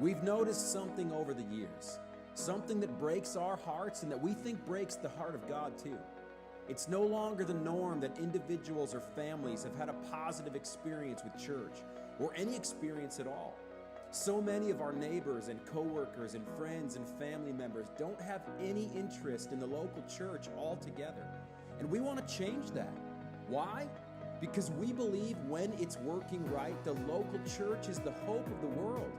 We've noticed something over the years, something that breaks our hearts and that we think breaks the heart of God too. It's no longer the norm that individuals or families have had a positive experience with church or any experience at all. So many of our neighbors and coworkers and friends and family members don't have any interest in the local church altogether. And we want to change that. Why? Because we believe when it's working right, the local church is the hope of the world.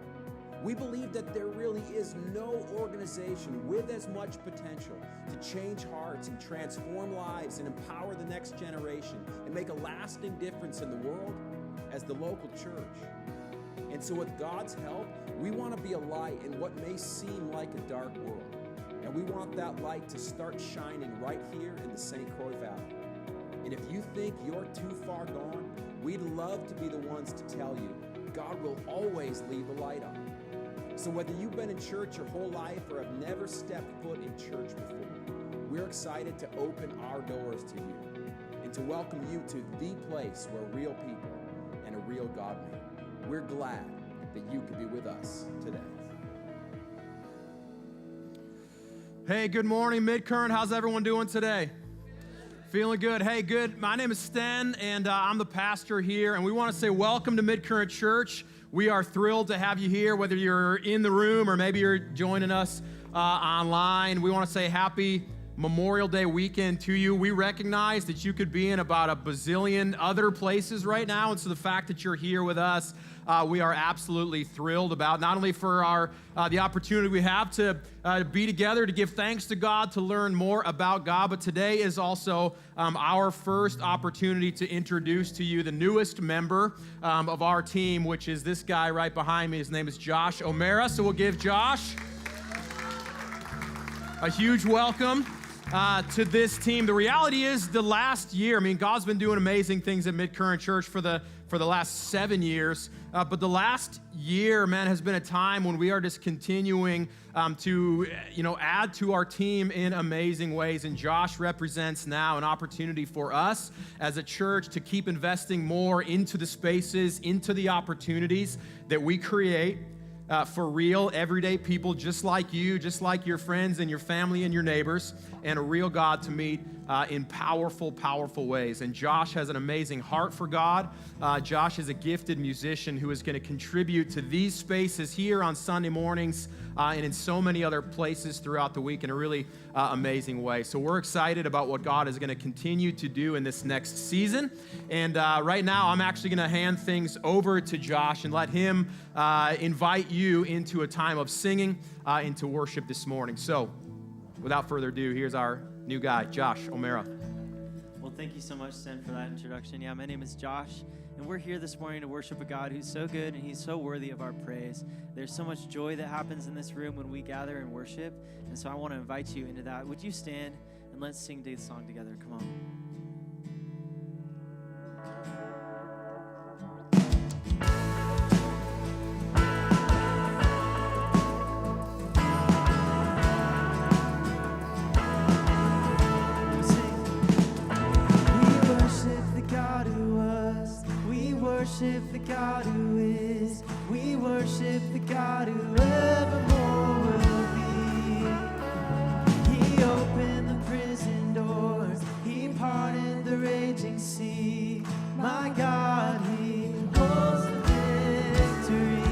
We believe that there really is no organization with as much potential to change hearts and transform lives and empower the next generation and make a lasting difference in the world as the local church. And so with God's help, we want to be a light in what may seem like a dark world. And we want that light to start shining right here in the St. Croix Valley. And if you think you're too far gone, we'd love to be the ones to tell you God will always leave the light on. So whether you've been in church your whole life or have never stepped foot in church before, we're excited to open our doors to you and to welcome you to the place where real people and a real God meet. We're glad that you could be with us today. Hey, good morning, Midcurrent. How's everyone doing today? Feeling good? Hey, good. My name is Sten, and I'm the pastor here, and we want to say welcome to Midcurrent Church. We are thrilled to have you here, whether you're in the room or maybe you're joining us online. We want to say happy Memorial Day weekend to you. We recognize that you could be in about a bazillion other places right now, and so the fact that you're here with us, we are absolutely thrilled about, not only for the opportunity we have to be together, to give thanks to God, to learn more about God, but today is also our first opportunity to introduce to you the newest member of our team, which is this guy right behind me. His name is Josh O'Mara, so we'll give Josh a huge welcome to this team. The reality is the last year, God's been doing amazing things at Midcurrent Church for the last 7 years, but the last year, man, has been a time when we are just continuing to add to our team in amazing ways, and Josh represents now an opportunity for us as a church to keep investing more into the spaces, into the opportunities that we create for real, everyday people just like you, just like your friends and your family and your neighbors, and a real God to meet in powerful, powerful ways. And Josh has an amazing heart for God. Josh is a gifted musician who is going to contribute to these spaces here on Sunday mornings and in so many other places throughout the week in a really amazing way. So we're excited about what God is going to continue to do in this next season. And right now, I'm actually going to hand things over to Josh and let him invite you into a time of singing, into worship this morning. So without further ado, here's our new guy, Josh O'Mara. Well, thank you so much, Sten, for that introduction. Yeah, my name is Josh, and we're here this morning to worship a God who's so good and he's so worthy of our praise. There's so much joy that happens in this room when we gather and worship, and so I want to invite you into that. Would you stand and let's sing this song together? Come on. Worship the God who is. We worship the God who evermore will be. He opened the prison doors. He parted the raging sea. My God, He holds the victory.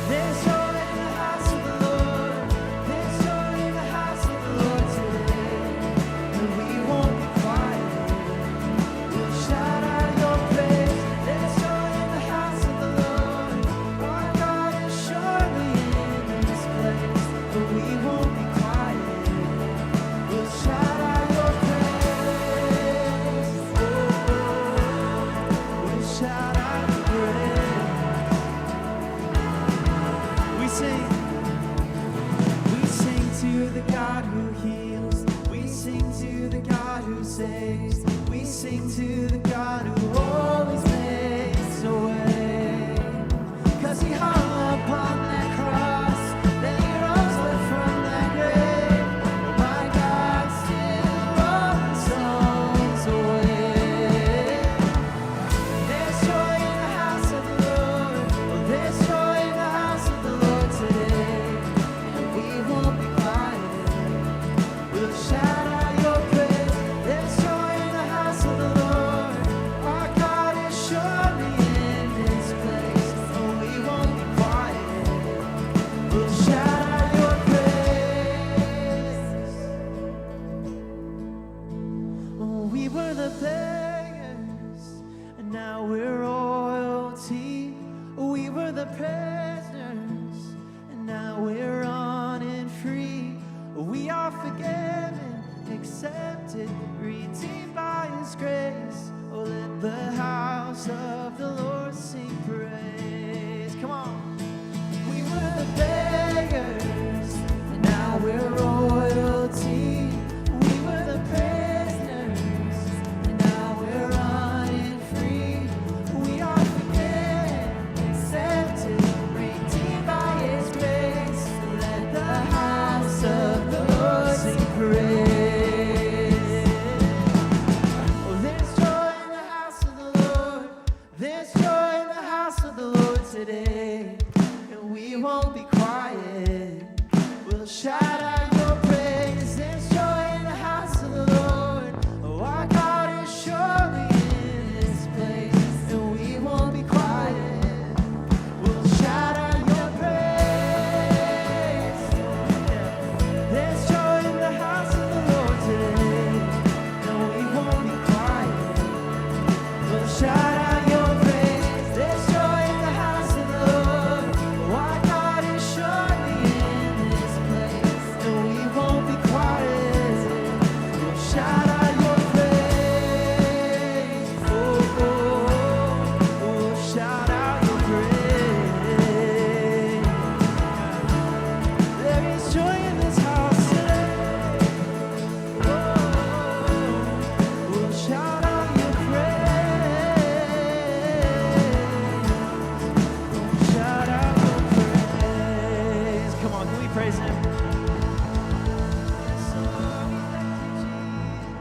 There's joy in the house of the Lord. There's joy in the house of the Lord today. And we won't be quiet. We'll shout out. We sing to the God who always makes a way. 'Cause He hung upon that cross, then He rose up from that grave. Oh, my God, still rolling songs away. There's joy in the house of the Lord. Oh, there's joy shout out your praise. There's joy in the house of the Lord. Oh, our God is surely in this place, and we won't be quiet. We'll shout out your praise. There's joy in the house of the Lord today, and we won't be quiet. We'll shout out your praise. There's joy in the house of the Lord. Oh, our God is surely in this place, and we won't be quiet. We'll shout out your praise. Oh, oh, oh, we'll shout out your praise. There is joy in this house today. Oh, we'll shout out your praise. Shout out your praise. Come on, can we praise him? Yes, Lord, we thank you, Jesus.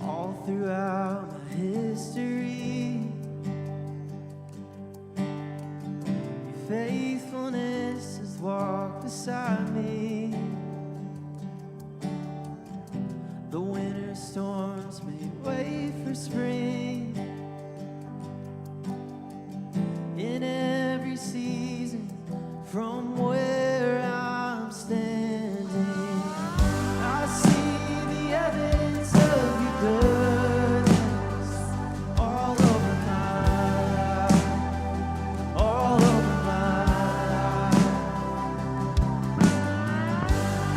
All throughout my history, your faithfulness has walked beside me. The winter storms made way for spring. In every season, from where I'm standing, I see the evidence of your goodness all over my life, all over my life.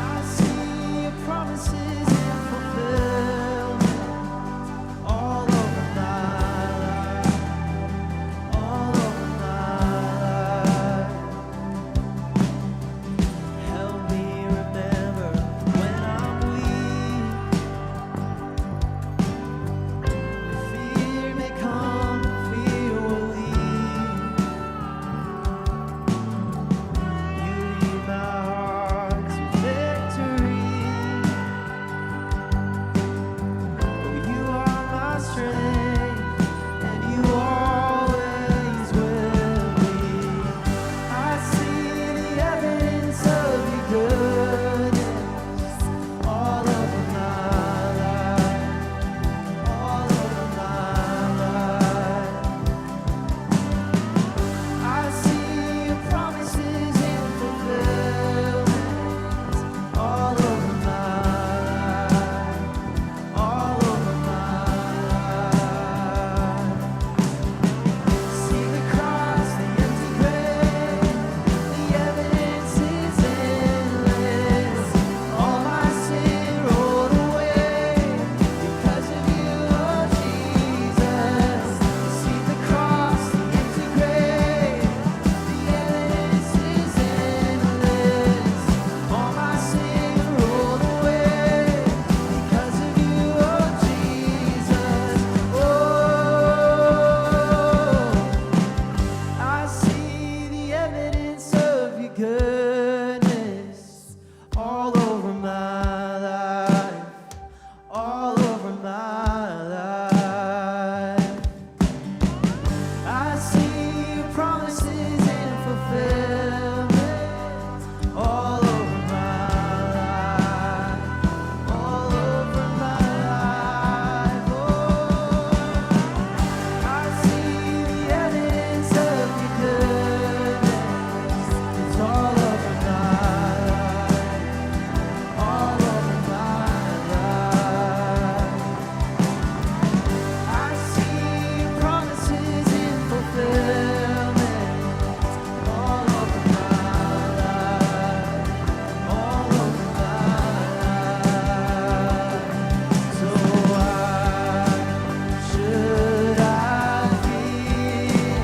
I see your promises in fulfillment all over my life, all over my life. Help me remember when I'm weak. Fear may come, fear will leave. You lead my heart to victory. Oh, you are my strength, and you always will be. I see the evidence of your goodness all over my life, all over my life. I see your promises in fulfillment all over my life, all over my life. See the cross, the empty grave, the evidence is endless. All my sin rolled away because of you, oh Jesus. See the cross, the empty grave, the evidence is endless. All my sin rolled away because of you, oh Jesus. Oh, I see the evidence of your goodness all over my life, all over my life. I see your promises in fulfillment all over my life, all over my life. Oh, I see the evidence of your goodness. It's all over my life, all over my life. I see your promises in fulfillment all over my life, all over my life. So why should I fear?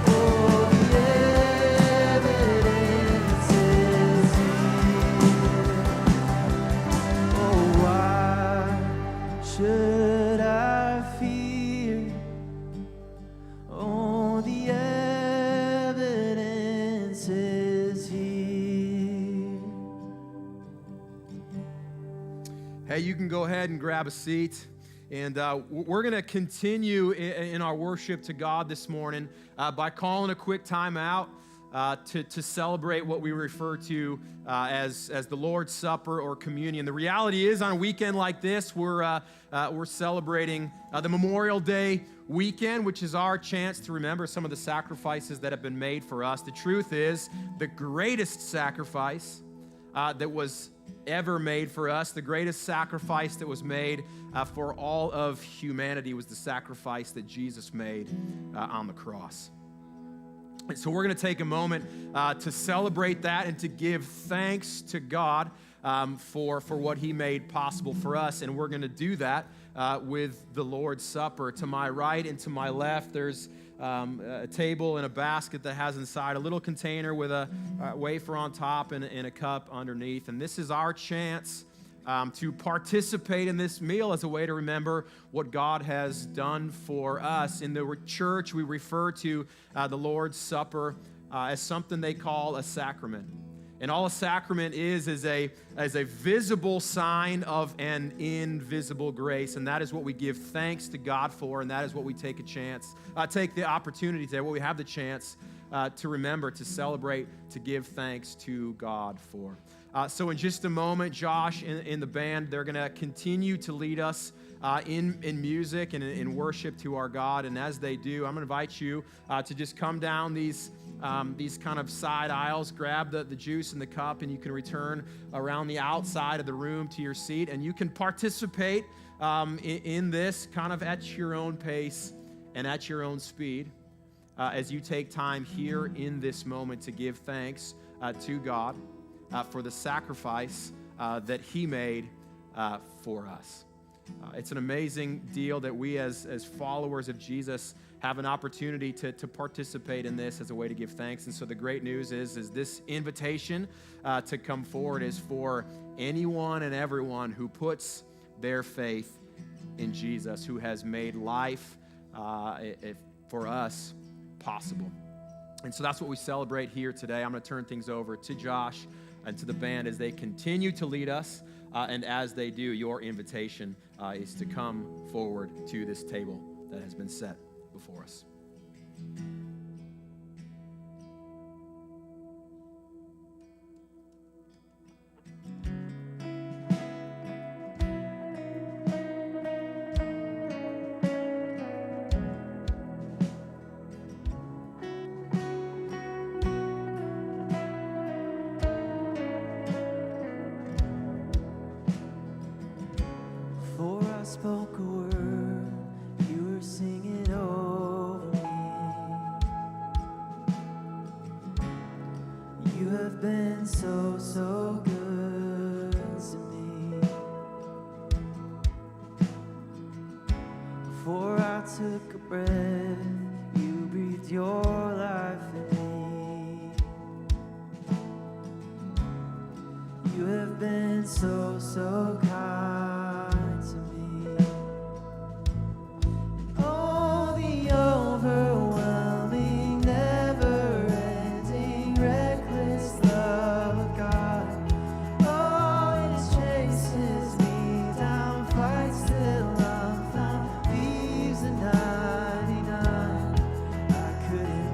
Oh, the evidence is here. Oh, why should I fear? Oh, the evidence is here. Hey, you can go ahead and grab a seat. And we're going to continue in our worship to God this morning by calling a quick time out to celebrate what we refer to as the Lord's Supper or communion. The reality is, on a weekend like this, we're celebrating the Memorial Day weekend, which is our chance to remember some of the sacrifices that have been made for us. The truth is, the greatest sacrifice that was ever made for us, the greatest sacrifice that was made for all of humanity, was the sacrifice that Jesus made on the cross. And so we're going to take a moment to celebrate that and to give thanks to God for what he made possible for us. And we're going to do that with the Lord's Supper. To my right and to my left, there's a table and a basket that has inside a little container with a wafer on top and a cup underneath. And this is our chance to participate in this meal as a way to remember what God has done for us. In the church, we refer to the Lord's Supper as something they call a sacrament. And all a sacrament is a visible sign of an invisible grace. And that is what we give thanks to God for, and that is what we take the opportunity today, what we have the chance to remember, to celebrate, to give thanks to God for. So in just a moment, Josh and the band, they're going to continue to lead us in music and in worship to our God. And as they do, I'm going to invite you to just come down these kind of side aisles, grab the juice and the cup, and you can return around the outside of the room to your seat. And you can participate in this kind of at your own pace and at your own speed as you take time here in this moment to give thanks to God for the sacrifice that he made for us. It's an amazing deal that we as followers of Jesus have an opportunity to participate in this as a way to give thanks. And so the great news is this invitation to come forward is for anyone and everyone who puts their faith in Jesus, who has made life for us possible. And so that's what we celebrate here today. I'm going to turn things over to Josh and to the band as they continue to lead us. And as they do, your invitation is to come forward to this table that has been set before us. Spoke a word, you were singing over me. You have been so, so good to me. Before I took a breath, you breathed your life in me. You have been so, so kind to me. Overwhelming, never-ending, reckless love of God. Oh, it just chases me down, fights till I'm found, leaves the 99. I couldn't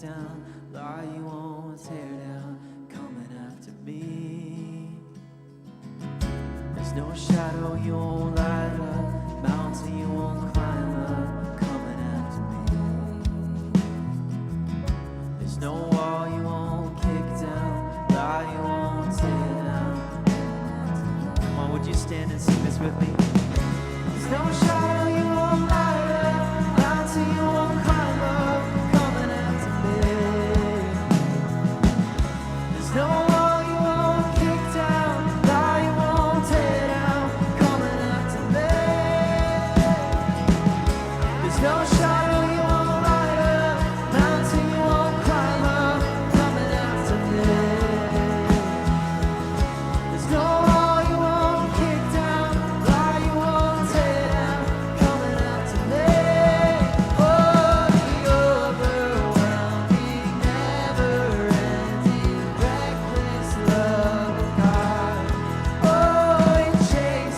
down, lie you won't tear down, coming after me. There's no shadow you won't light up, mountain you won't climb up, coming after me. There's no wall you won't kick down, lie you won't tear down. Come on, would you stand and sing this with me? There's no shadow you won't light up, mountain you won't climb up, coming after me. There's no wall you won't kick down, lie you won't tear down, coming after me. There's no shadow you won't light up, mountain you won't climb up, coming after me. There's no wall you won't kick down, lie you won't tear down, coming after me. Oh, the overwhelming, never-ending, reckless love of God. Oh, it chases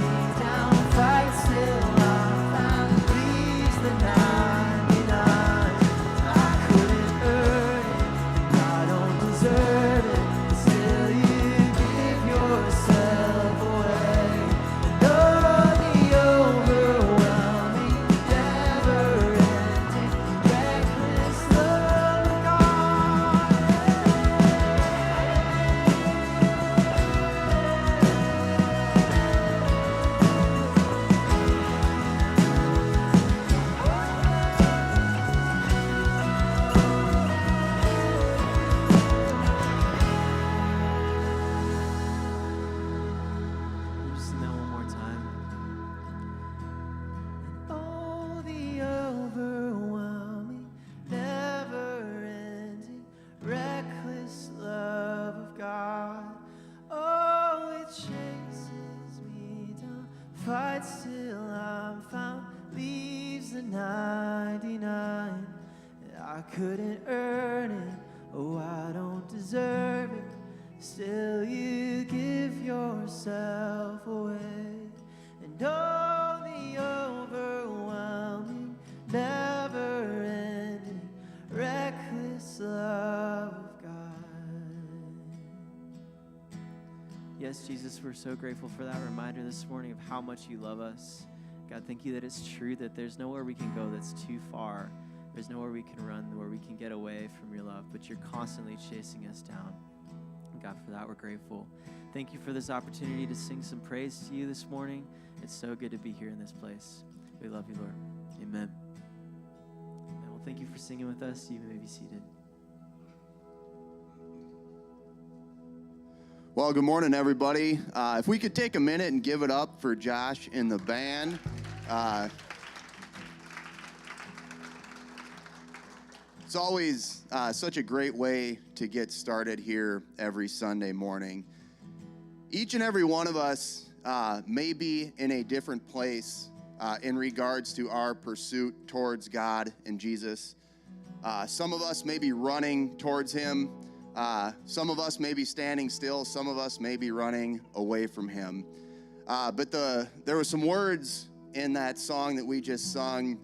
me down, fights till I'm found, leaves the 99. I couldn't earn it, I don't deserve it, still you give yourself away. And oh, the overwhelming, never-ending, reckless love of God. We'll just sing that one more time. Oh, the overwhelming, never-ending, reckless love of God. Oh, it chases me down, fights till I'm found, leaves the 99. I couldn't earn it, oh, I don't deserve it, still you give yourself away. And oh, the overwhelming, never-ending, reckless love of God. Yes, Jesus, we're so grateful for that reminder this morning of how much you love us. God, thank you that it's true that there's nowhere we can go that's too far. There's nowhere we can run where we can get away from your love, but you're constantly chasing us down. And God, for that, we're grateful. Thank you for this opportunity to sing some praise to you this morning. It's so good to be here in this place. We love you, Lord. Amen. And well, thank you for singing with us. You may be seated. Well, good morning, everybody. If we could take a minute and give it up for Josh and the band. It's always such a great way to get started here every Sunday morning. Each and every one of us may be in a different place in regards to our pursuit towards God and Jesus. Some of us may be running towards Him. Some of us may be standing still. Some of us may be running away from Him. But there were some words in that song that we just sung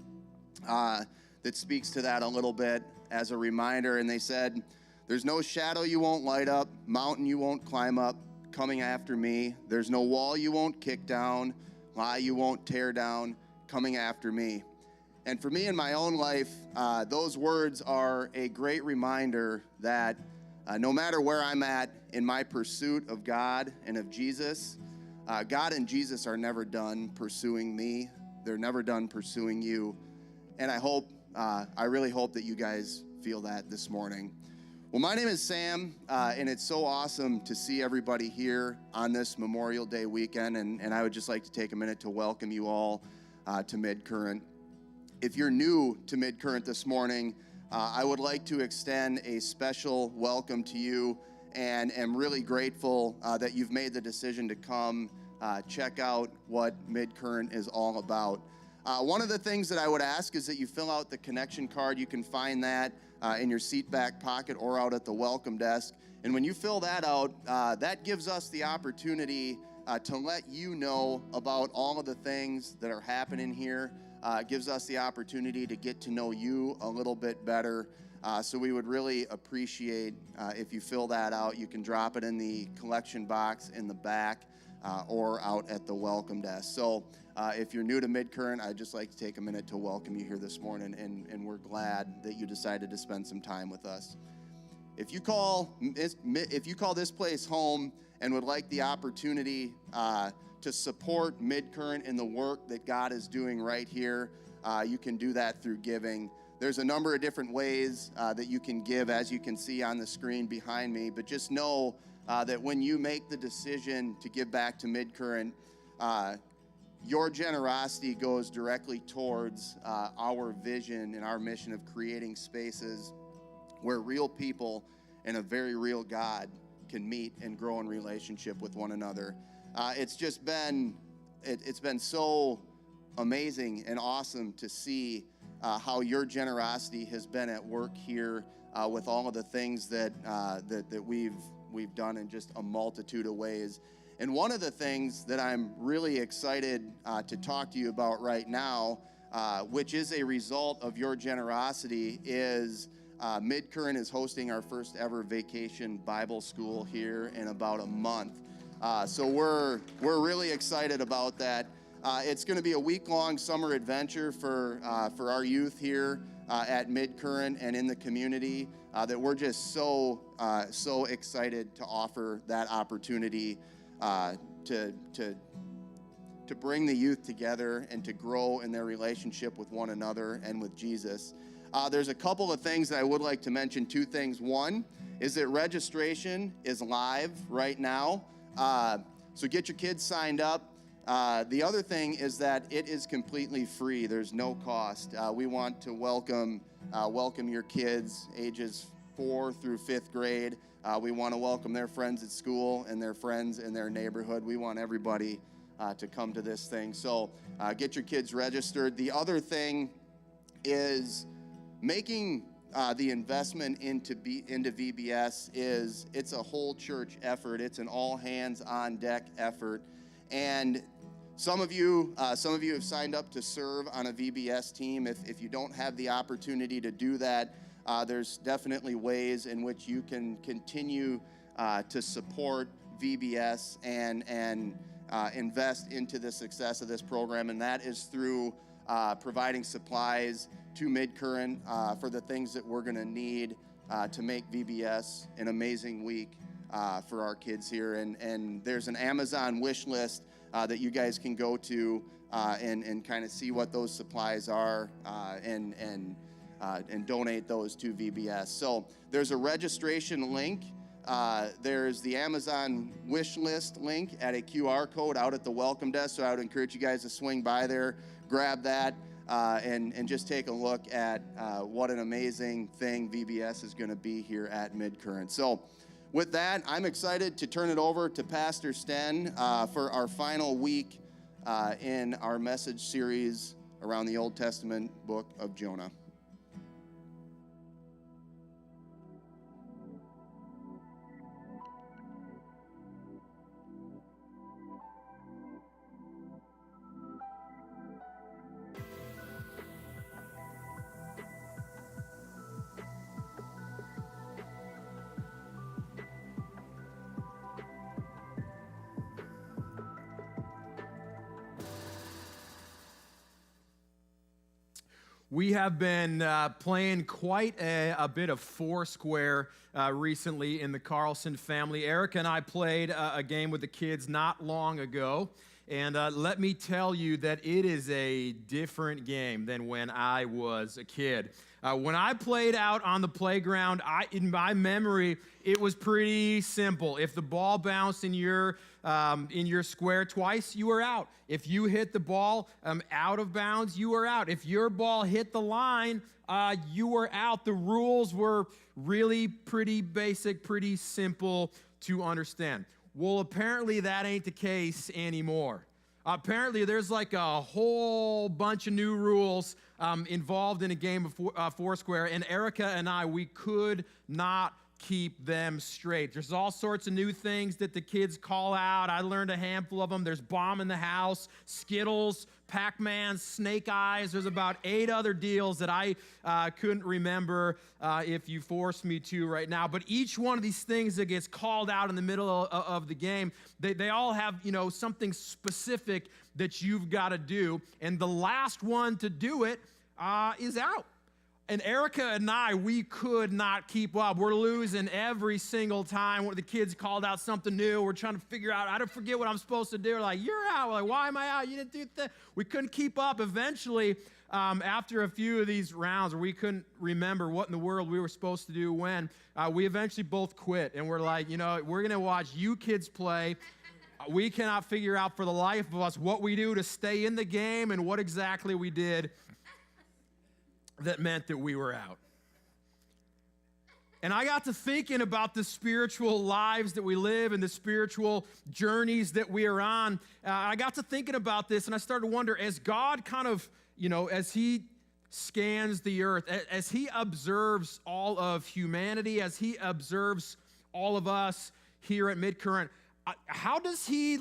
that speaks to that a little bit as a reminder. And they said, there's no shadow you won't light up, mountain you won't climb up, coming after me. There's no wall you won't kick down, lie you won't tear down, coming after me. And for me in my own life, those words are a great reminder that no matter where I'm at in my pursuit of God and of Jesus, God and Jesus are never done pursuing me. They're never done pursuing you. And I really hope that you guys feel that this morning. Well, my name is Sam, and it's so awesome to see everybody here on this Memorial Day weekend, and I would just like to take a minute to welcome you all to Midcurrent. If you're new to Midcurrent this morning, I would like to extend a special welcome to you, and am really grateful that you've made the decision to come check out what Midcurrent is all about. One of the things that I would ask is that you fill out the connection card. You can find that in your seat back pocket or out at the welcome desk. And when you fill that out, that gives us the opportunity to let you know about all of the things that are happening here. It gives us the opportunity to get to know you a little bit better. So we would really appreciate if you fill that out. You can drop it in the collection box in the back or out at the welcome desk. So if you're new to Midcurrent, I'd just like to take a minute to welcome you here this morning, and we're glad that you decided to spend some time with us. If you call this place home and would like the opportunity to support Midcurrent in the work that God is doing right here, you can do that through giving. There's a number of different ways that you can give, as you can see on the screen behind me, but just know that when you make the decision to give back to Midcurrent, your generosity goes directly towards our vision and our mission of creating spaces where real people and a very real God can meet and grow in relationship with one another. It's been so amazing and awesome to see how your generosity has been at work here with all of the things that we've done in just a multitude of ways. And one of the things that I'm really excited to talk to you about right now, which is a result of your generosity, is Midcurrent is hosting our first ever vacation Bible school here in about a month. So we're really excited about that. It's going to be a week-long summer adventure for our youth here at Midcurrent and in the community that we're just so excited to offer that opportunity to bring the youth together and to grow in their relationship with one another and with Jesus. There's a couple of things that I would like to mention. Two things. One is that registration is live right now, so get your kids signed up. The other thing is that it is completely free. There's no cost. We want to welcome your kids ages 4 through 5th grade. We want to welcome their friends at school and their friends in their neighborhood. We want everybody to come to this thing. So get your kids registered. The other thing is making the investment into VBS it's a whole church effort. It's an all hands on deck effort. And some of you have signed up to serve on a VBS team. If you don't have the opportunity to do that, there's definitely ways in which you can continue to support VBS and invest into the success of this program, and that is through providing supplies to Midcurrent for the things that we're going to need to make VBS an amazing week for our kids here. And there's an Amazon wish list that you guys can go to and kind of see what those supplies are and donate those to VBS. So there's a registration link. There's the Amazon wish list link at a QR code out at the welcome desk. So I would encourage you guys to swing by there, grab that, and just take a look at what an amazing thing VBS is going to be here at Midcurrent. So with that, I'm excited to turn it over to Pastor Sten for our final week in our message series around the Old Testament book of Jonah. We have been playing quite a bit of Foursquare recently in the Carlson family. Erica and I played a game with the kids not long ago, and let me tell you that it is a different game than when I was a kid. When I played out on the playground, in my memory, it was pretty simple. If the ball bounced in your square twice, you were out. If you hit the ball out of bounds, you were out. If your ball hit the line, you were out. The rules were really pretty basic, pretty simple to understand. Well, apparently that ain't the case anymore. Apparently there's like a whole bunch of new rules involved in a game of Foursquare, and Erica and I, we could not keep them straight. There's all sorts of new things that the kids call out. I learned a handful of them. There's Bomb in the House, Skittles, Pac-Man, Snake Eyes. There's about 8 other deals that I couldn't remember if you forced me to right now. But each one of these things that gets called out in the middle of the game, they all have, something specific that you've got to do. And the last one to do it is out. And Erica and I, we could not keep up. We're losing every single time when the kids called out something new. We're trying to figure out, I don't forget what I'm supposed to do. We're like, you're out. We're like, why am I out? You didn't do that. We couldn't keep up. Eventually, after a few of these rounds where we couldn't remember what in the world we were supposed to do when, we eventually both quit. And we're like, we're going to watch you kids play. We cannot figure out for the life of us what we do to stay in the game and what exactly we did that meant that we were out. And I got to thinking about the spiritual lives that we live and the spiritual journeys that we are on. I got to thinking about this, and I started to wonder, as God kind of, as he scans the earth, as he observes all of humanity, as he observes all of us here at Midcurrent, how does he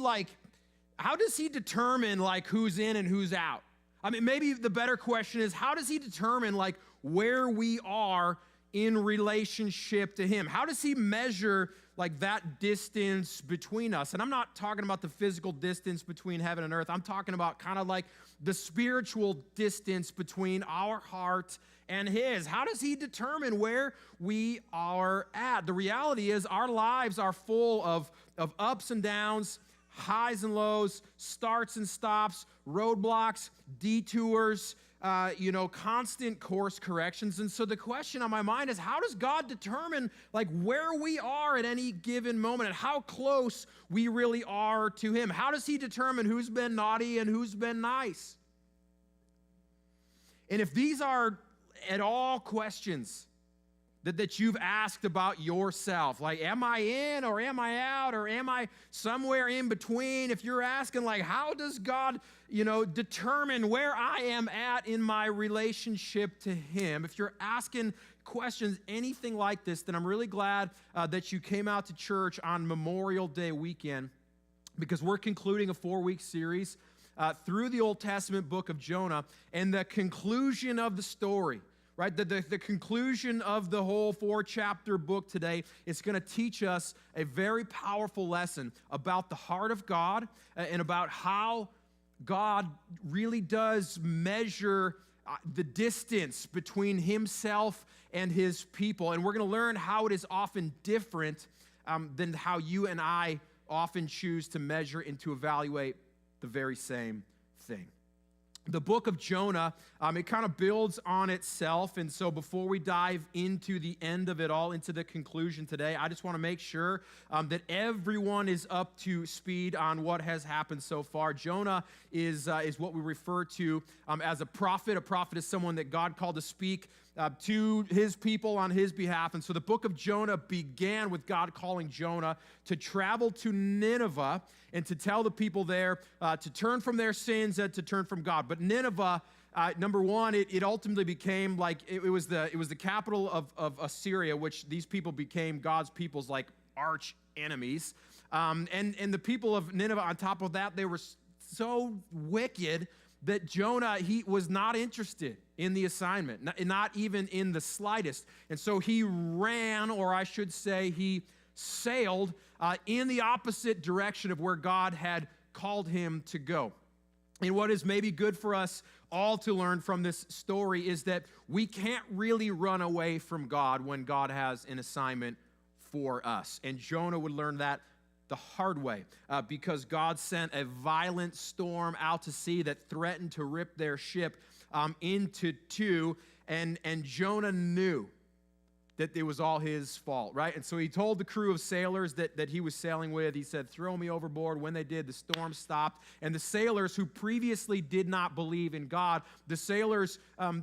determine who's in and who's out? I mean, maybe the better question is, how does he determine where we are in relationship to him? How does he measure that distance between us? And I'm not talking about the physical distance between heaven and earth. I'm talking about kind of the spiritual distance between our heart and his. How does he determine where we are at? The reality is our lives are full of ups and downs, highs and lows, starts and stops, roadblocks, detours, constant course corrections. And so the question on my mind is, how does God determine where we are at any given moment and how close we really are to him? How does he determine who's been naughty and who's been nice? And if these are at all questions that you've asked about yourself, am I in or am I out or am I somewhere in between? If you're asking how does God, determine where I am at in my relationship to him? If you're asking questions, anything like this, then I'm really glad that you came out to church on Memorial Day weekend, because we're concluding a 4-week series through the Old Testament book of Jonah, and the conclusion of the story, right? The conclusion of the whole 4-chapter book today is going to teach us a very powerful lesson about the heart of God and about how God really does measure the distance between himself and his people. And we're going to learn how it is often different than how you and I often choose to measure and to evaluate the very same thing. The book of Jonah, it kind of builds on itself. And so before we dive into the end of it all, into the conclusion today, I just want to make sure that everyone is up to speed on what has happened so far. Jonah is what we refer to as a prophet. A prophet is someone that God called to speak to his people on his behalf. And so the book of Jonah began with God calling Jonah to travel to Nineveh and to tell the people there to turn from their sins and to turn from God. But Nineveh, number one, it ultimately became it was the capital of Assyria, which these people became God's people's arch enemies. And the people of Nineveh, on top of that, they were so wicked that Jonah, he was not interested in the assignment, not even in the slightest. And so he ran, or I should say he sailed in the opposite direction of where God had called him to go. And what is maybe good for us all to learn from this story is that we can't really run away from God when God has an assignment for us. And Jonah would learn that the hard way because God sent a violent storm out to sea that threatened to rip their ship into two, and Jonah knew that it was all his fault, right? And so he told the crew of sailors that he was sailing with, he said, throw me overboard. When they did, the storm stopped. And the sailors who previously did not believe in God, the sailors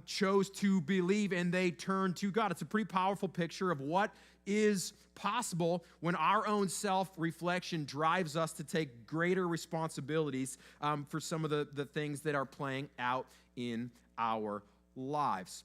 chose to believe, and they turned to God. It's a pretty powerful picture of what is possible when our own self-reflection drives us to take greater responsibilities for some of the things that are playing out in our lives.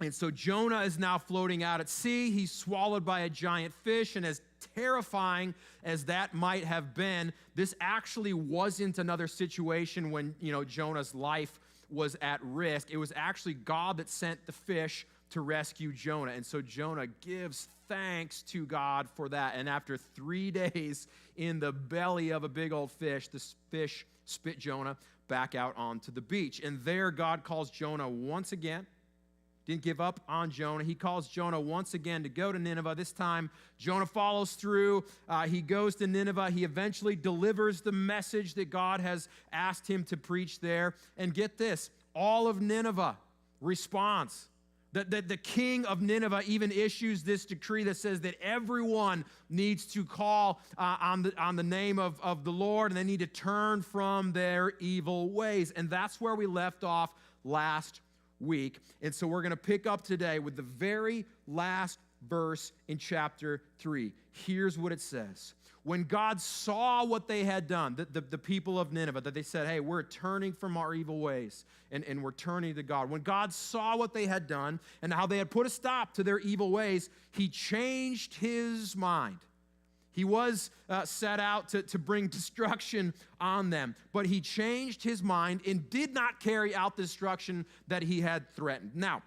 And so Jonah is now floating out at sea. He's swallowed by a giant fish, and as terrifying as that might have been, this actually wasn't another situation when, Jonah's life was at risk. It was actually God that sent the fish to rescue Jonah. And so Jonah gives thanks to God for that. And after 3 days in the belly of a big old fish, this fish spit Jonah back out onto the beach. And there God calls Jonah once again. Didn't give up on Jonah. He calls Jonah once again to go to Nineveh. This time, Jonah follows through. He goes to Nineveh. He eventually delivers the message that God has asked him to preach there. And get this, all of Nineveh responds. The king of Nineveh even issues this decree that says that everyone needs to call on the name of the Lord, and they need to turn from their evil ways. And that's where we left off last week. And so we're going to pick up today with the very last verse in chapter 3. Here's what it says. When God saw what they had done, the people of Nineveh, that they said, hey, we're turning from our evil ways and we're turning to God. When God saw what they had done and how they had put a stop to their evil ways, he changed his mind. He was set out to bring destruction on them, but he changed his mind and did not carry out the destruction that he had threatened. Now,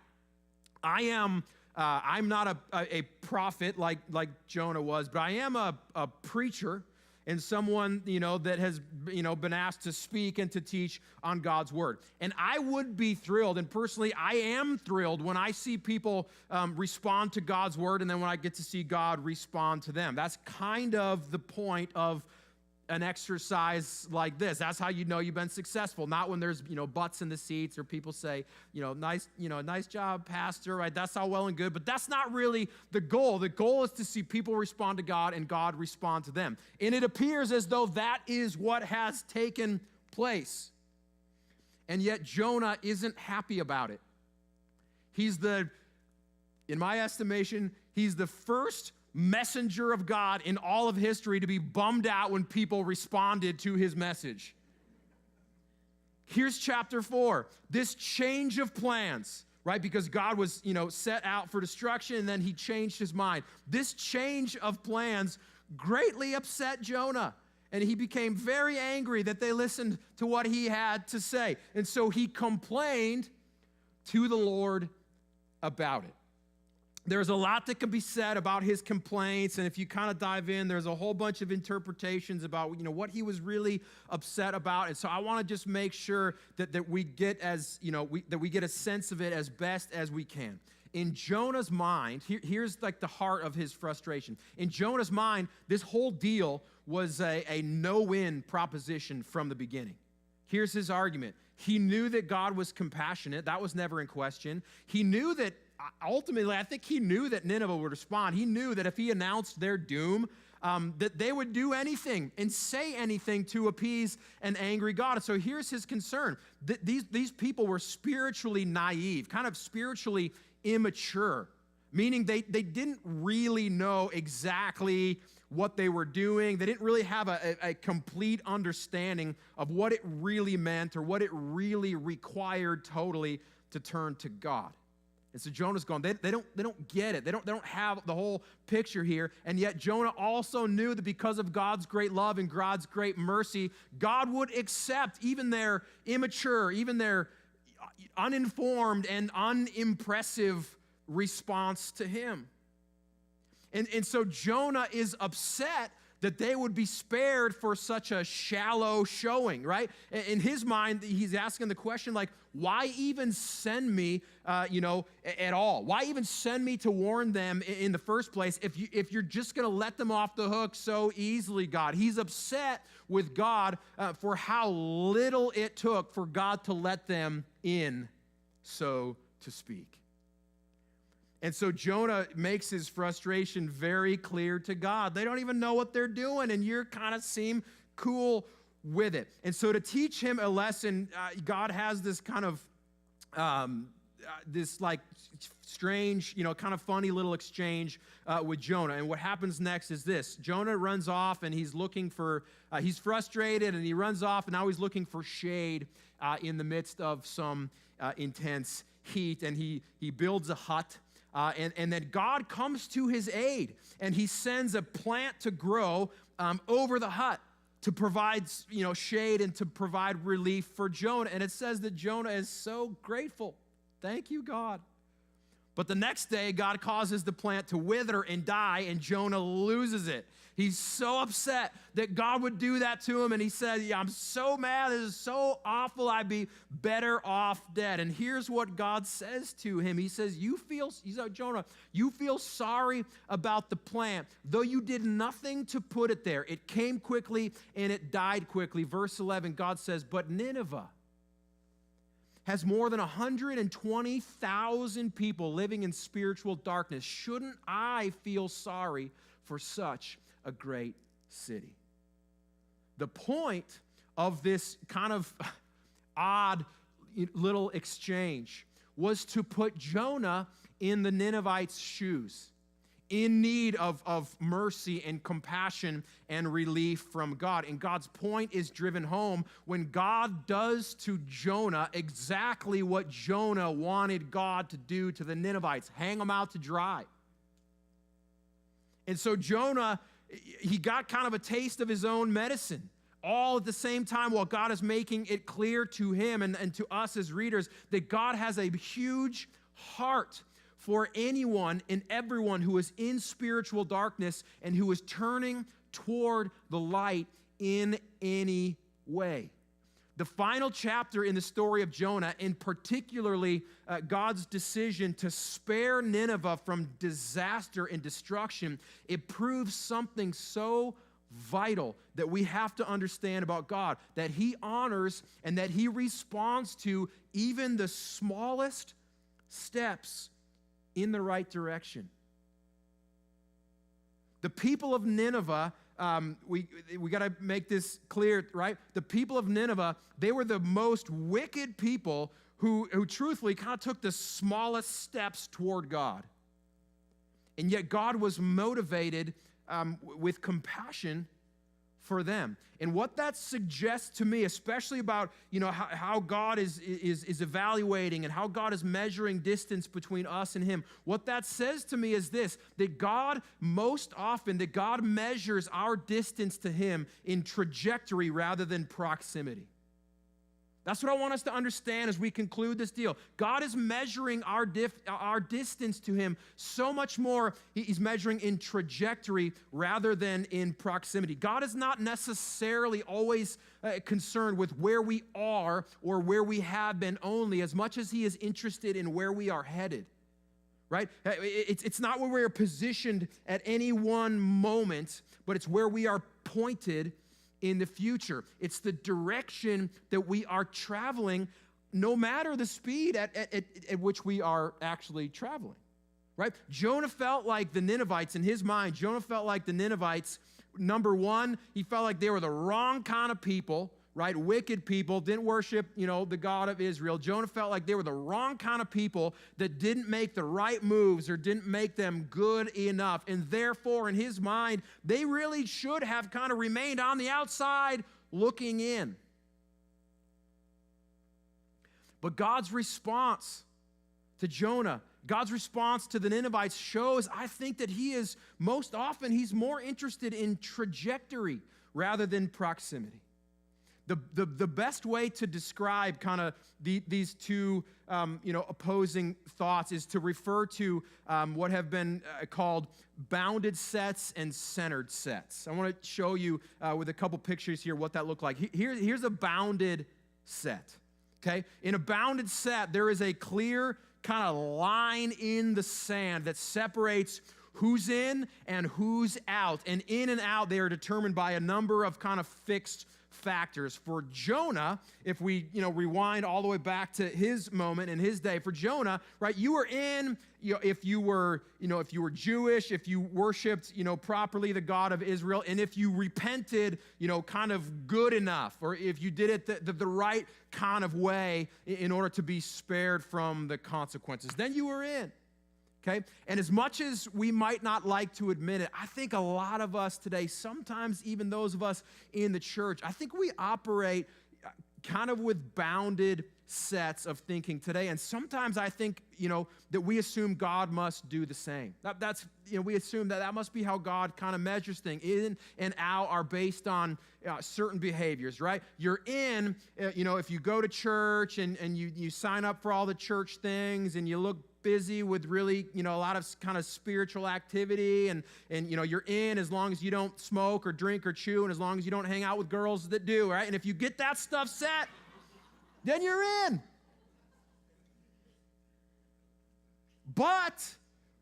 I'm not a prophet like Jonah was, but I am a preacher and someone, that has, been asked to speak and to teach on God's word. And I would be thrilled, and personally, I am thrilled when I see people respond to God's word, and then when I get to see God respond to them. That's kind of the point of an exercise like this. That's how you know you've been successful. Not when there's, butts in the seats or people say, nice job, pastor, right? That's all well and good, but that's not really the goal. The goal is to see people respond to God and God respond to them. And it appears as though that is what has taken place. And yet Jonah isn't happy about it. In my estimation, he's the first messenger of God in all of history to be bummed out when people responded to his message. Here's chapter 4. This change of plans, right? Because God was, set out for destruction, and then he changed his mind. This change of plans greatly upset Jonah, and he became very angry that they listened to what he had to say. And so he complained to the Lord about it. There's a lot that can be said about his complaints, and if you kind of dive in, there's a whole bunch of interpretations about what he was really upset about. And so I want to just make sure that we get that we get a sense of it as best as we can. In Jonah's mind, here's like the heart of his frustration. In Jonah's mind, this whole deal was a no-win proposition from the beginning. Here's his argument. He knew that God was compassionate. That was never in question. He knew that ultimately, I think he knew that Nineveh would respond. He knew that if he announced their doom, that they would do anything and say anything to appease an angry God. So here's his concern. These people were spiritually naive, kind of spiritually immature, meaning they didn't really know exactly what they were doing. They didn't really have a complete understanding of what it really meant or what it really required totally to turn to God. And so Jonah's going, they don't get it. They don't have the whole picture here. And yet Jonah also knew that because of God's great love and God's great mercy, God would accept even their immature, even their uninformed and unimpressive response to him. And so Jonah is upset that they would be spared for such a shallow showing, right? In his mind, he's asking the question like, why even send me, at all? Why even send me to warn them in the first place if you're just going to let them off the hook so easily, God? He's upset with God for how little it took for God to let them in, so to speak. And so Jonah makes his frustration very clear to God. They don't even know what they're doing, and you kind of seem cool with it. And so to teach him a lesson, God has this kind of, this like strange, kind of funny little exchange with Jonah. And what happens next is this. Jonah runs off, and he's looking for, he's frustrated, and he runs off, and now he's looking for shade in the midst of some intense heat, and he builds a hut. And then God comes to his aid, and he sends a plant to grow over the hut to provide, shade and to provide relief for Jonah. And it says that Jonah is so grateful. Thank you, God. But the next day, God causes the plant to wither and die, and Jonah loses it. He's so upset that God would do that to him, and he says, I'm so mad. This is so awful. I'd be better off dead. And here's what God says to him. He says, Jonah, you feel sorry about the plant, though you did nothing to put it there. It came quickly, and it died quickly. Verse 11, God says, but Nineveh has more than 120,000 people living in spiritual darkness. Shouldn't I feel sorry for such a great city? The point of this kind of odd little exchange was to put Jonah in the Ninevites' shoes, in need of mercy and compassion and relief from God. And God's point is driven home when God does to Jonah exactly what Jonah wanted God to do to the Ninevites, hang them out to dry. And so Jonah, he got kind of a taste of his own medicine, all at the same time while God is making it clear to him and to us as readers that God has a huge heart for anyone and everyone who is in spiritual darkness and who is turning toward the light in any way. The final chapter in the story of Jonah, and particularly God's decision to spare Nineveh from disaster and destruction, it proves something so vital that we have to understand about God, that he honors and that he responds to even the smallest steps in the right direction. The people of Nineveh, we got to make this clear, right? The people of Nineveh, they were the most wicked people who truthfully kind of took the smallest steps toward God. And yet God was motivated with compassion for them. And what that suggests to me, especially about how God is evaluating and how God is measuring distance between us and him, what that says to me is this, that God measures our distance to him in trajectory rather than proximity. That's what I want us to understand as we conclude this deal. God is measuring our distance to him so much more. He's measuring in trajectory rather than in proximity. God is not necessarily always concerned with where we are or where we have been only as much as he is interested in where we are headed, right? It's not where we are positioned at any one moment, but it's where we are pointed in the future. It's the direction that we are traveling, no matter the speed at which we are actually traveling, right? Jonah felt like the Ninevites, in his mind, number one, he felt like they were the wrong kind of people, right? Wicked people, didn't worship, the God of Israel. Jonah felt like they were the wrong kind of people that didn't make the right moves or didn't make them good enough. And therefore, in his mind, they really should have kind of remained on the outside looking in. But God's response to Jonah, God's response to the Ninevites shows, I think, that he's more interested in trajectory rather than proximity. The best way to describe kind of these two opposing thoughts is to refer to what have been called bounded sets and centered sets. I want to show you with a couple pictures here what that looked like. Here's a bounded set. Okay, in a bounded set, there is a clear kind of line in the sand that separates who's in and who's out. And in and out, they are determined by a number of kind of fixed factors. For Jonah, if we rewind all the way back to his moment in his day, for Jonah, right, you were in, if you were Jewish, if you worshiped properly the God of Israel, and if you repented kind of good enough, or if you did it the right kind of way in order to be spared from the consequences, then you were in. Okay? And as much as we might not like to admit it, I think a lot of us today, sometimes even those of us in the church, I think we operate kind of with bounded sets of thinking today. And sometimes I think, that we assume God must do the same. We assume that must be how God kind of measures things. In and out are based on certain behaviors, right? You're in, if you go to church and you sign up for all the church things and you look busy with really, a lot of kind of spiritual activity and you're in as long as you don't smoke or drink or chew and as long as you don't hang out with girls that do, right? And if you get that stuff set, then you're in. But,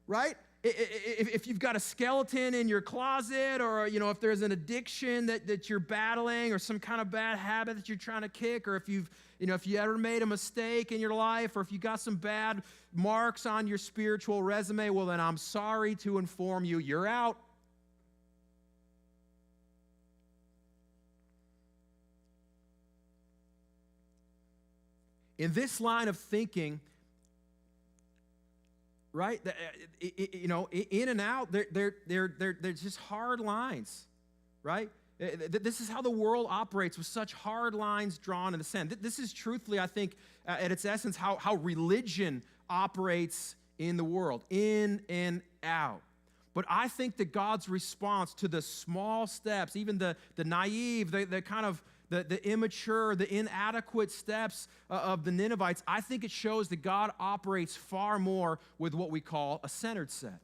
right, if you've got a skeleton in your closet or, if there's an addiction that you're battling or some kind of bad habit that you're trying to kick, or if you ever made a mistake in your life, or if you got some bad marks on your spiritual resume, well, then I'm sorry to inform you, you're out. In this line of thinking, right, in and out, they're just hard lines, right? This is how the world operates, with such hard lines drawn in the sand. This is truthfully, I think, at its essence, how religion operates in the world, in and out. But I think that God's response to the small steps, even the naive, the kind of the immature, the inadequate steps of the Ninevites, I think it shows that God operates far more with what we call a centered set,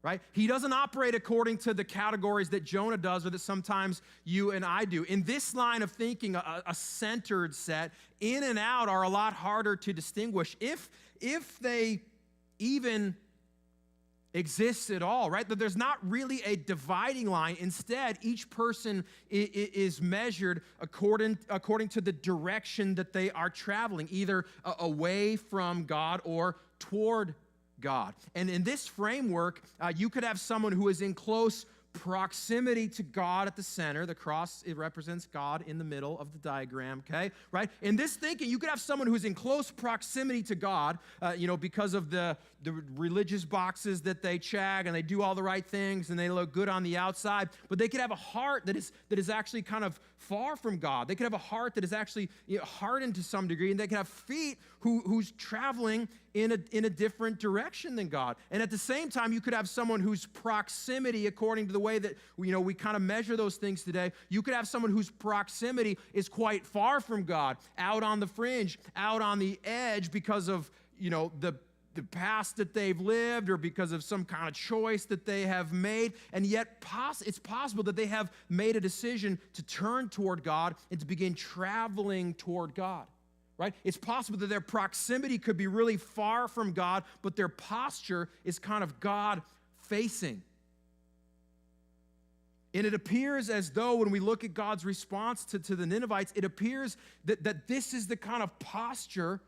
right? He doesn't operate according to the categories that Jonah does or that sometimes you and I do. In this line of thinking, a centered set, in and out are a lot harder to distinguish if they even exists at all, right? That there's not really a dividing line. Instead, each person is measured according to the direction that they are traveling, either away from God or toward God. And in this framework, you could have someone who is in close proximity to God at the center. The cross, it represents God in the middle of the diagram, okay? Right? In this thinking, you could have someone who's in close proximity to God, because of the religious boxes that they check, and they do all the right things, and they look good on the outside, but they could have a heart that is actually kind of far from God. They could have a heart that is actually hardened to some degree, and they could have feet who's traveling in a different direction than God. And at the same time, you could have someone whose proximity, according to the way that we kind of measure those things today, you could have someone whose proximity is quite far from God, out on the fringe, out on the edge because of the past that they've lived or because of some kind of choice that they have made. And yet it's possible that they have made a decision to turn toward God and to begin traveling toward God. Right? It's possible that their proximity could be really far from God, but their posture is kind of God-facing. And it appears as though when we look at God's response to the Ninevites, it appears that this is the kind of posture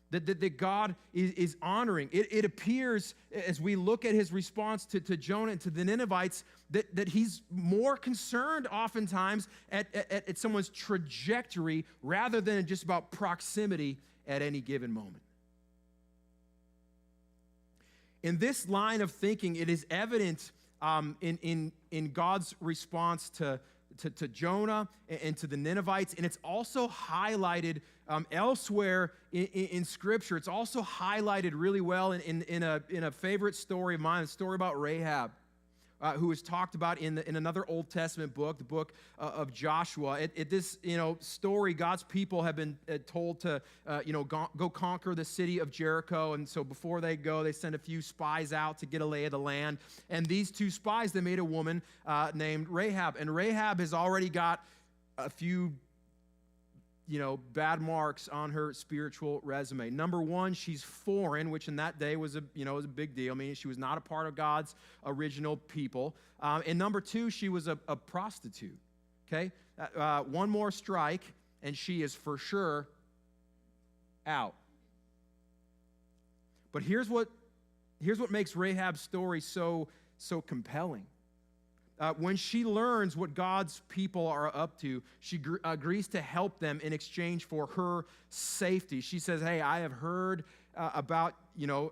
that God is honoring. It appears, as we look at his response to Jonah and to the Ninevites, that he's more concerned oftentimes at someone's trajectory rather than just about proximity at any given moment. In this line of thinking, it is evident in God's response to Jonah and to the Ninevites, and it's also highlighted elsewhere in Scripture. It's also highlighted really well in a favorite story of mine, a story about Rahab, who is talked about in another Old Testament book, the book of Joshua. This story, God's people have been told to go conquer the city of Jericho, and so before they go, they send a few spies out to get a lay of the land. And these two spies, they made a woman named Rahab, and Rahab has already got a few bad marks on her spiritual resume. Number one, she's foreign, which in that day was a big deal. I mean, she was not a part of God's original people. And number two, she was a prostitute. Okay, one more strike, and she is for sure out. But here's what makes Rahab's story so compelling. When she learns what God's people are up to, she agrees to help them in exchange for her safety. She says, hey, I have heard about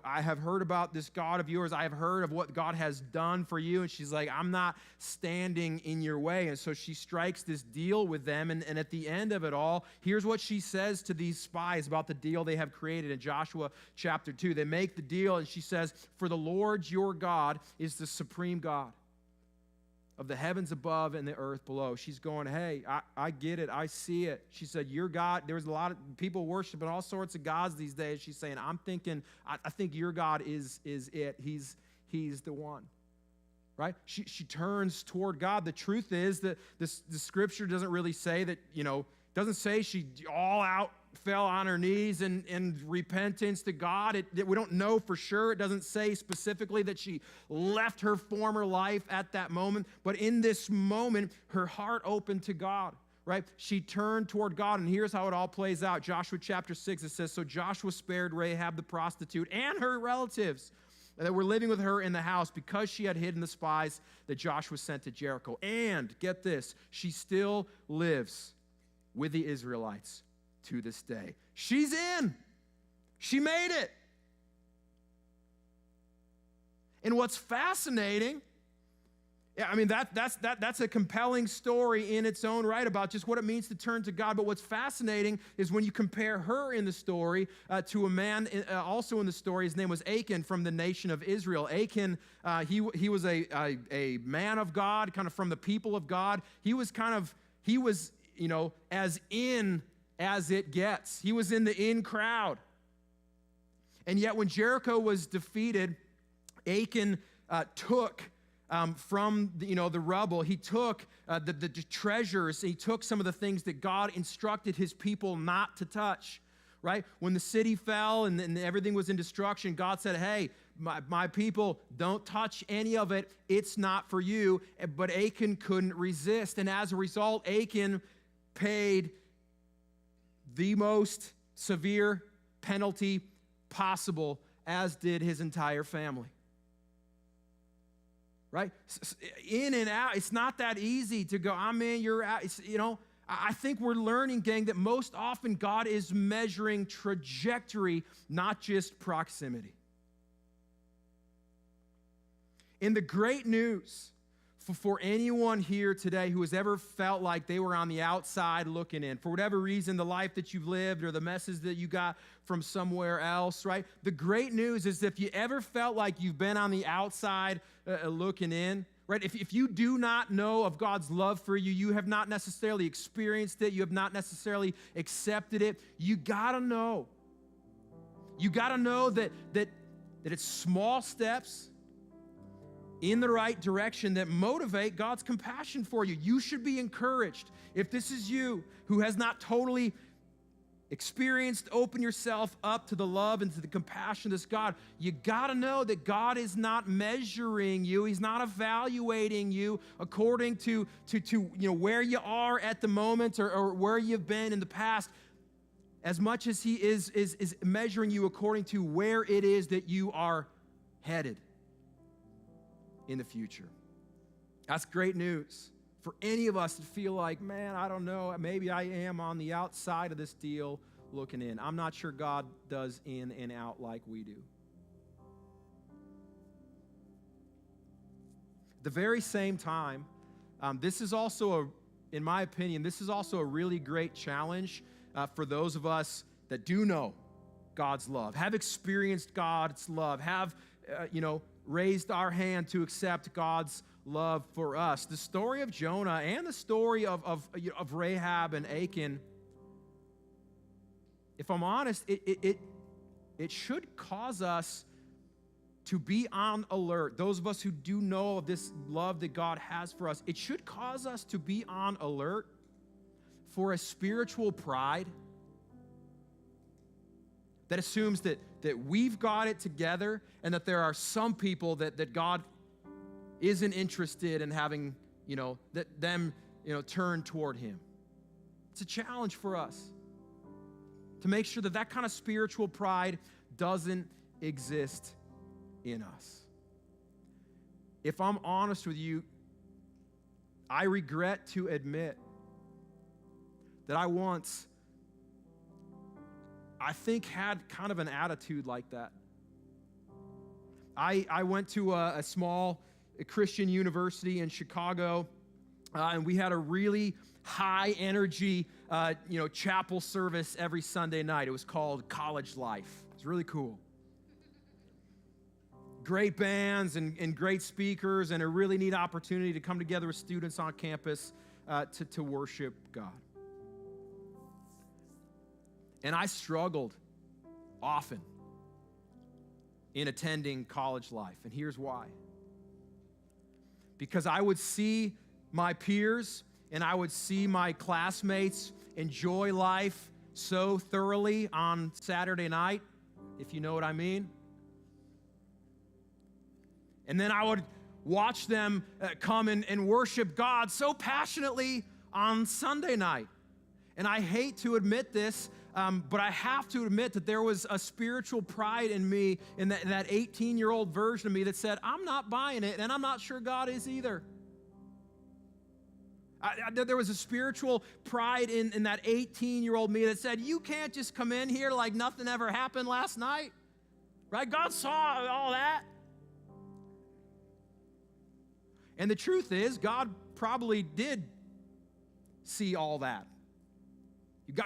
I have heard about this God of yours. I have heard of what God has done for you. And she's like, I'm not standing in your way. And so she strikes this deal with them. And at the end of it all, here's what she says to these spies about the deal they have created in Joshua chapter 2. They make the deal, and she says, for the Lord your God is the supreme God of the heavens above and the earth below. She's going, hey, I get it. I see it. She said, your God, there's a lot of people worshiping all sorts of gods these days. She's saying, I think your God is it. He's the one. Right? She turns toward God. The truth is that the scripture doesn't really say that, doesn't say she all out fell on her knees in repentance to God. We don't know for sure. It doesn't say specifically that she left her former life at that moment. But in this moment, her heart opened to God, right? She turned toward God, and here's how it all plays out. Joshua chapter 6, it says, so Joshua spared Rahab the prostitute and her relatives that were living with her in the house because she had hidden the spies that Joshua sent to Jericho. And, get this, she still lives with the Israelites to this day. She's in. She made it. And what's fascinating, that's a compelling story in its own right about just what it means to turn to God. But what's fascinating is when you compare her in the story to a man also in the story. His name was Achan from the nation of Israel. Achan, he was a man of God, kind of from the people of God. He was as in as it gets. He was in the in crowd. And yet when Jericho was defeated, Achan took from the rubble, he took the treasures, he took some of the things that God instructed his people not to touch, right? When the city fell and everything was in destruction, God said, hey, my people, don't touch any of it. It's not for you. But Achan couldn't resist. And as a result, Achan paid the most severe penalty possible, as did his entire family. Right? In and out, it's not that easy to go, I'm in, you're out. I think we're learning, gang, that most often God is measuring trajectory, not just proximity. And the great news for anyone here today who has ever felt like they were on the outside looking in, for whatever reason, the life that you've lived or the message that you got from somewhere else, right? The great news is if you ever felt like you've been on the outside looking in, right? If you do not know of God's love for you, you have not necessarily experienced it, you have not necessarily accepted it, you gotta know. You gotta know that it's small steps in the right direction that motivate God's compassion for you. You should be encouraged. If this is you who has not totally experienced, open yourself up to the love and to the compassion of this God, you got to know that God is not measuring you. He's not evaluating you according to where you are at the moment or where you've been in the past, as much as he is measuring you according to where it is that you are headed in the future. That's great news for any of us to feel like, man, I don't know, maybe I am on the outside of this deal looking in. I'm not sure God does in and out like we do. At the very same time, this is also, in my opinion, this is also a really great challenge for those of us that do know God's love, have experienced God's love, have, raised our hand to accept God's love for us. The story of Jonah and the story of Rahab and Achan, if I'm honest, it should cause us to be on alert. Those of us who do know of this love that God has for us, it should cause us to be on alert for a spiritual pride that assumes that we've got it together and that there are some people that God isn't interested in having, turn toward him. It's a challenge for us to make sure that kind of spiritual pride doesn't exist in us. If I'm honest with you, I regret to admit that I once, I think, had kind of an attitude like that. I went to a small Christian university in Chicago, and we had a really high energy, chapel service every Sunday night. It was called College Life. It was really cool. Great bands and great speakers, and a really neat opportunity to come together with students on campus to worship God. And I struggled often in attending college life, and here's why. Because I would see my peers and I would see my classmates enjoy life so thoroughly on Saturday night, if you know what I mean. And then I would watch them come and worship God so passionately on Sunday night. And I hate to admit this, but I have to admit that there was a spiritual pride in me, in that 18-year-old version of me that said, I'm not buying it, and I'm not sure God is either. There was a spiritual pride in that 18-year-old me that said, you can't just come in here like nothing ever happened last night, right? God saw all that. And the truth is, God probably did see all that.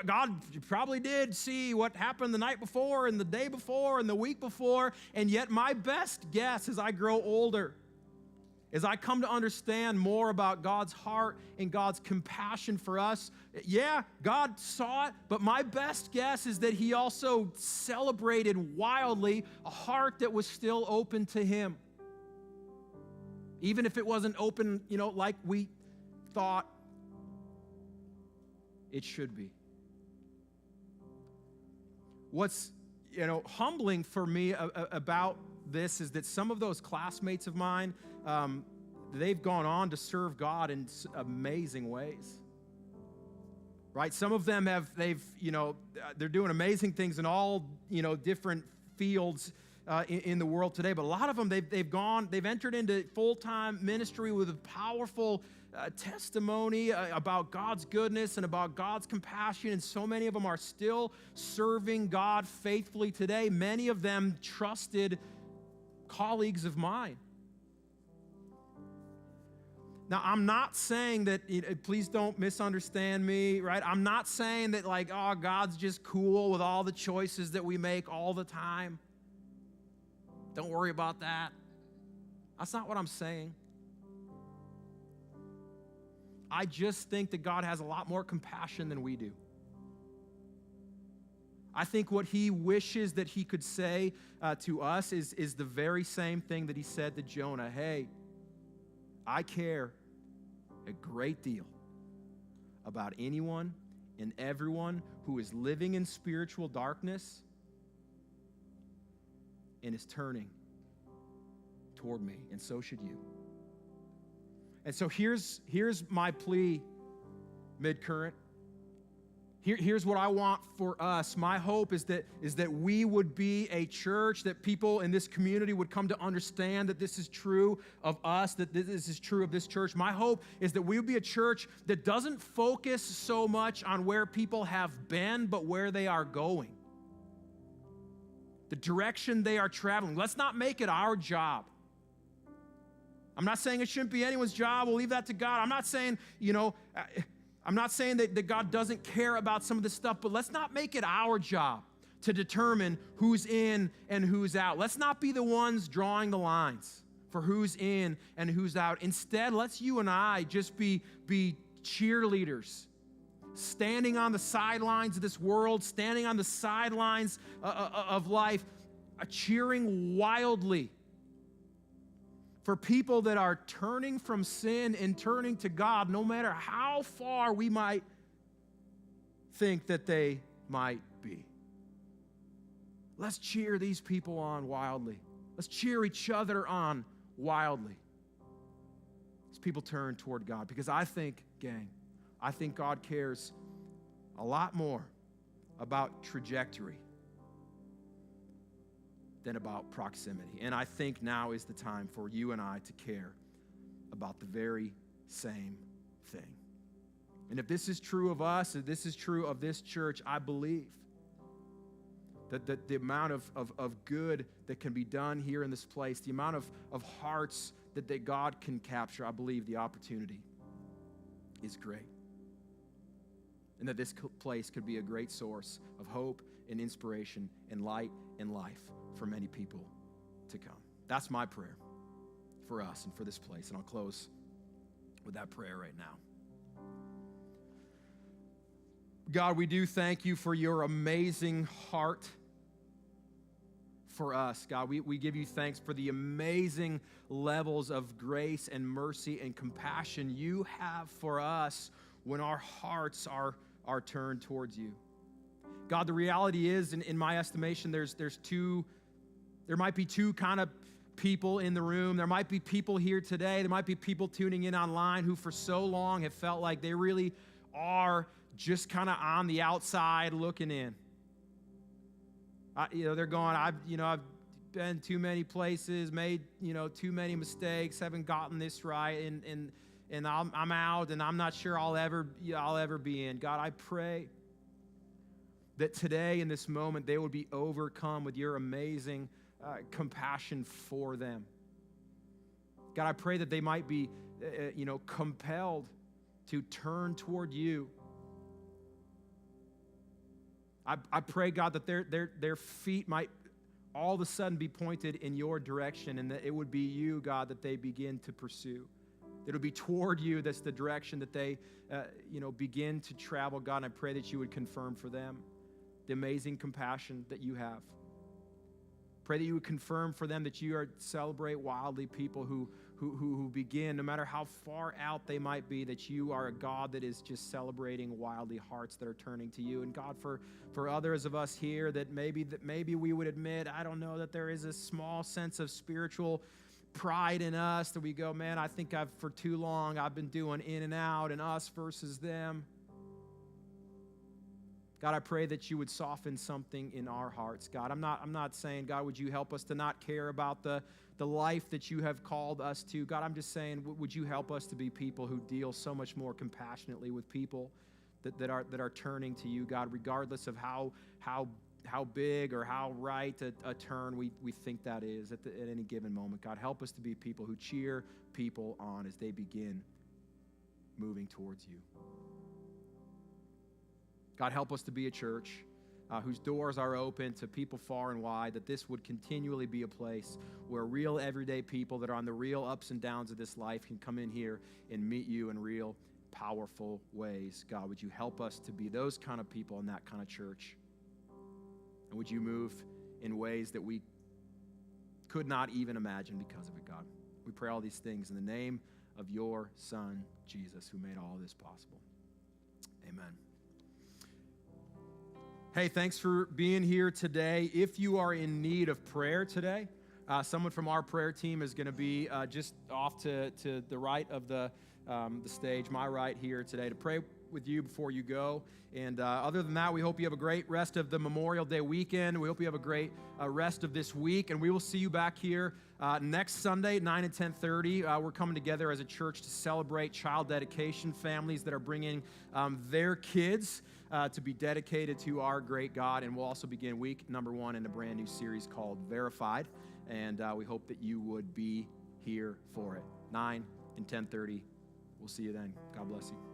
God probably did see what happened the night before and the day before and the week before, and yet my best guess as I grow older, as I come to understand more about God's heart and God's compassion for us, yeah, God saw it, but my best guess is that He also celebrated wildly a heart that was still open to Him. Even if it wasn't open, like we thought it should be. What's, humbling for me about this is that some of those classmates of mine, they've gone on to serve God in amazing ways. Right? Some of them they're doing amazing things in all, different fields in the world today. But a lot of them, they've entered into full-time ministry with a powerful testimony about God's goodness and about God's compassion, and so many of them are still serving God faithfully today. Many of them trusted colleagues of mine. Now, I'm not saying that, please don't misunderstand me, right? I'm not saying that God's just cool with all the choices that we make all the time. Don't worry about that. That's not what I'm saying. I just think that God has a lot more compassion than we do. I think what He wishes that He could say to us is the very same thing that He said to Jonah. Hey, I care a great deal about anyone and everyone who is living in spiritual darkness and is turning toward me, and so should you. And so here's my plea, Midcurrent. Here's what I want for us. My hope is that we would be a church, that people in this community would come to understand that this is true of us, that this is true of this church. My hope is that we would be a church that doesn't focus so much on where people have been, but where they are going, the direction they are traveling. Let's not make it our job. I'm not saying it shouldn't be anyone's job. We'll leave that to God. I'm not saying, that God doesn't care about some of this stuff, but let's not make it our job to determine who's in and who's out. Let's not be the ones drawing the lines for who's in and who's out. Instead, let's you and I just be cheerleaders, standing on the sidelines of this world, standing on the sidelines of life, cheering wildly for people that are turning from sin and turning to God, no matter how far we might think that they might be. Let's cheer these people on wildly. Let's cheer each other on wildly as people turn toward God. Because I think, gang, God cares a lot more about trajectory than about proximity. And I think now is the time for you and I to care about the very same thing. And if this is true of us, if this is true of this church, I believe That the amount of good that can be done here in this place, the amount of hearts that God can capture, I believe the opportunity is great. And that this place could be a great source of hope and inspiration and light and life for many people to come. That's my prayer for us and for this place. And I'll close with that prayer right now. God, we do thank you for your amazing heart for us. God, we give you thanks for the amazing levels of grace and mercy and compassion you have for us when our hearts are turned towards you. God, the reality is, in my estimation, there might be two kind of people in the room. There might be people here today. There might be people tuning in online who for so long have felt like they really are just kind of on the outside looking in. They're going, I've been too many places, made, too many mistakes, haven't gotten this right, and I'm out, and I'm not sure I'll ever be in. God, I pray that today in this moment they would be overcome with your amazing compassion for them. God, I pray that they might be, compelled to turn toward you. I pray, God, that their feet might all of a sudden be pointed in your direction, and that it would be you, God, that they begin to pursue. That it would be toward you. That's the direction that they, begin to travel. God, and I pray that you would confirm for them the amazing compassion that you have. Pray that you would confirm for them that you are celebrate wildly people who begin, no matter how far out they might be, that you are a God that is just celebrating wildly hearts that are turning to you. And God, for others of us here that maybe we would admit, I don't know, that there is a small sense of spiritual pride in us that we go, man, I think for too long I've been doing in and out and us versus them. God, I pray that you would soften something in our hearts. God, I'm not saying, God, would you help us to not care about the life that you have called us to? God, I'm just saying, would you help us to be people who deal so much more compassionately with people that are turning to you, God, regardless of how big or how right a turn we think that is at any given moment. God, help us to be people who cheer people on as they begin moving towards you. God, help us to be a church whose doors are open to people far and wide, that this would continually be a place where real everyday people that are on the real ups and downs of this life can come in here and meet you in real powerful ways. God, would you help us to be those kind of people in that kind of church? And would you move in ways that we could not even imagine because of it, God? We pray all these things in the name of your Son, Jesus, who made all this possible. Amen. Hey, thanks for being here today. If you are in need of prayer today, someone from our prayer team is going to be just off to the right of the stage, my right here today, to pray with you before you go. And other than that, we hope you have a great rest of the Memorial Day weekend. We hope you have a great rest of this week, and we will see you back here next Sunday, 9 and 10:30. We're coming together as a church to celebrate child dedication, families that are bringing their kids to be dedicated to our great God. And we'll also begin week number 1 in a brand new series called Verified. And we hope that you would be here for it. 9 and 10:30. We'll see you then. God bless you.